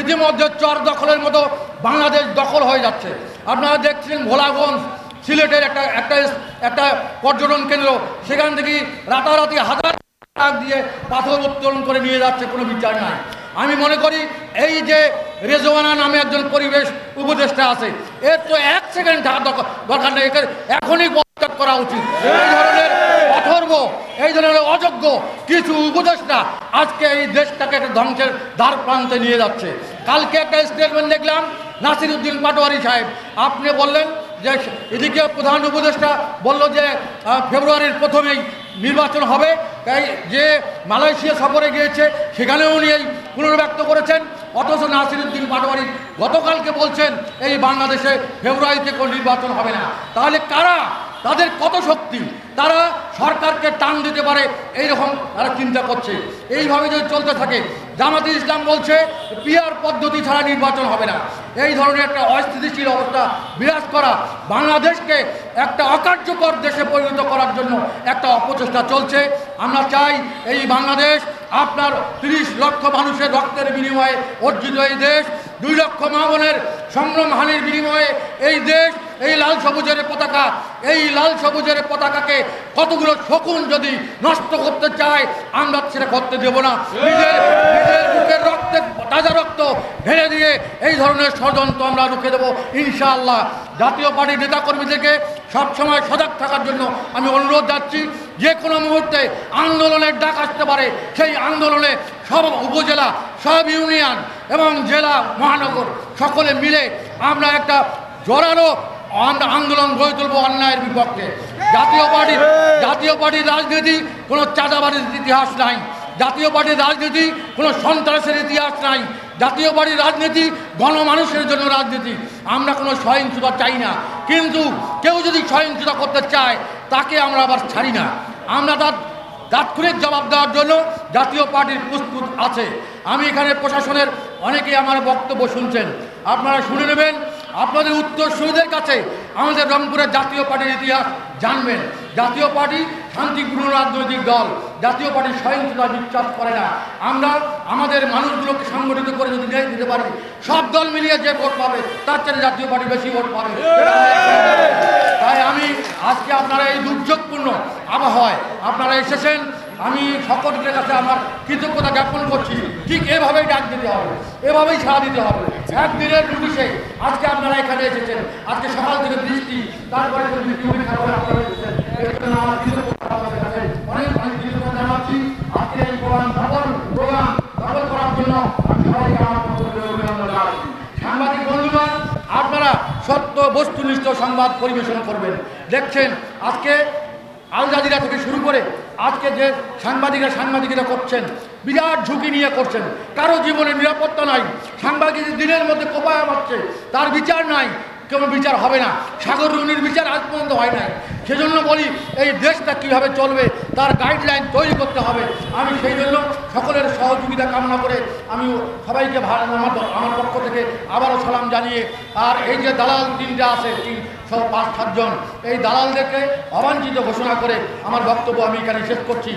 ইতিমধ্যে চর দখলের মতো বাংলাদেশ দখল হয়ে যাচ্ছে। আপনারা দেখছেন ভোলাগঞ্জ সিলেটের একটা পর্যটন কেন্দ্র, সেখান থেকে রাতারাতি হাজার টাকা দিয়ে পাথর উত্তোলন করে নিয়ে যাচ্ছে, কোনো বিচার নাই। আমি মনে করি এই যে রেজওয়ানা নামে একজন পরিবেশ উপদেষ্টা আছে, এর তো 1 সেকেন্ড দরকার নেই, এখনই পদত্যাগ করা উচিত। এই ধরনের অথর্ব, এই ধরনের অযোগ্য কিছু উপদেষ্টা আজকে এই দেশটাকে একটা ধ্বংসের দ্বার প্রান্তে নিয়ে যাচ্ছে। কালকে একটা স্টেটমেন্ট দেখলাম নাসিরউদ্দিন পাটোয়ারি সাহেব, আপনি বললেন যে এদিকে প্রধান উপদেষ্টা বলল যে ফেব্রুয়ারির প্রথমেই নির্বাচন হবে, তাই যে মালয়েশিয়া সফরে গিয়েছে সেখানেও উনি এই পুনর্ব্যক্ত করেছেন। অথচ নাসিরউদ্দিন পাটোয়ারি গতকালকে বলছেন এই বাংলাদেশে ফেব্রুয়ারিতে কোনো নির্বাচন হবে না। তাহলে কারা, তাদের কত শক্তি, তারা সরকারকে টান দিতে পারে এইরকম তারা চিন্তা করছে। এইভাবে যদি চলতে থাকে, জামাতে ইসলাম বলছে পিআর পদ্ধতি ছাড়া নির্বাচন হবে না। এই ধরনের একটা অস্থিতিশীল অবস্থা বিরাজ করা, বাংলাদেশকে একটা অকার্যকর দেশে পরিণত করার জন্য একটা অপচেষ্টা চলছে। আমরা চাই এই বাংলাদেশ আপনার 30 লক্ষ মানুষের রক্তের বিনিময়ে অর্জিত এই দেশ, 2 লক্ষ মা বোনের সংগ্রামহানির বিনিময়ে এই দেশ, এই লাল সবুজের পতাকা, এই লাল সবুজের পতাকাকে কতগুলো শকুন যদি নষ্ট করতে চায় আমরা সেটা করতে দেব না। নিজের বুকের রক্তে, তাজা রক্ত ঢেলে দিয়ে এই ধরনের ষড়যন্ত্র আমরা রুখে দেবো ইনশাআল্লাহ। জাতীয় পার্টির নেতাকর্মীদেরকে সবসময় সজাগ থাকার জন্য আমি অনুরোধ যাচ্ছি, যে কোনো মুহূর্তে আন্দোলনের ডাক আসতে পারে। সেই আন্দোলনে সব উপজেলা, সব ইউনিয়ন এবং জেলা, মহানগর সকলে মিলে আমরা একটা জোরালো আন্দোলন গড়ে তুলব অন্যায়ের বিপক্ষে। জাতীয় পার্টির রাজনীতি কোনো চাঁদাবাজির ইতিহাস নাই, জাতীয় পার্টির রাজনীতি কোনো সন্ত্রাসের ইতিহাস নাই, জাতীয় পার্টির রাজনীতি গণমানুষের জন্য রাজনীতি। আমরা কোনো সহিংসতা চাই না, কিন্তু কেউ যদি সহিংসতা করতে চায় তাকে আমরা আবার ছাড়ি না। আমরা তার তাৎক্ষণিক জবাব দেওয়ার জন্য জাতীয় পার্টির প্রস্তুত আছে। আমি এখানে প্রশাসনের অনেকেই আমার বক্তব্য শুনছেন, আপনারা শুনে নেবেন। আপনাদের উত্তরসূরিদের কাছে আমাদের রংপুরের জাতীয় পার্টির ইতিহাস জানবেন। জাতীয় পার্টি শান্তিপূর্ণ রাজনৈতিক দল, জাতীয় পার্টি সহিংসতা বিশ্বাস করে না। আমরা আমাদের মানুষগুলোকে সংগঠিত করে যদি দিতে পারি, সব দল মিলিয়ে যে ভোট পাবে তার চেয়ে জাতীয় পার্টি বেশি ভোট পাবে। তাই আমি আজকে আপনারা এই দুর্যোগপূর্ণ আবহাওয়ায় আপনারা এসেছেন, আমি সকলের কাছে আমার কৃতজ্ঞতা জ্ঞাপন করছি। ঠিক এভাবেই ডাক দিতে হবে, এভাবেই সাড়া দিতে হবে। একদিনের নোটিশে আজকে আপনারা এখানে এসেছেন, আজকে সকাল থেকে বৃষ্টি, তারপরে বৃষ্টি আপনারা এসেছেন, আমার কৃতজ্ঞতা আপনাদের কাছে অনেক অনেক কৃতজ্ঞতা জানাচ্ছি। আজকে এই প্রোগ্রাম সফল করার জন্য আমি সবাইকে আমার অভিনন্দন জানাচ্ছি। সাংবাদিক বন্ধুগণ, আপনারা সত্য বস্তুনিষ্ঠ সংবাদ পরিবেশন করবেন। দেখছেন আজকে আল জাজিরা থেকে শুরু করে আজকে যে সাংবাদিকরা করছেন, বিরাট ঝুঁকি নিয়ে করছেন। কারো জীবনের নিরাপত্তা নাই, সাংবাদিক দিনের মধ্যে কোপায়া মারছে, তার বিচার নাই, কোনো বিচার হবে না। সাগর রুনির বিচার আজ পর্যন্ত হয় নাই। সেজন্য বলি এই দেশটা কীভাবে চলবে তার গাইডলাইন তৈরি করতে হবে। আমি সেই জন্য সকলের সহযোগিতা কামনা করে আমি সবাইকে আমার পক্ষ থেকে আবারও সালাম জানিয়ে, আর এই যে দালাল টিমটা আছে, 5-7 জন, এই দালালদেরকে অবাঞ্ছিত ঘোষণা করে আমার বক্তব্য আমি এখানে শেষ করছি।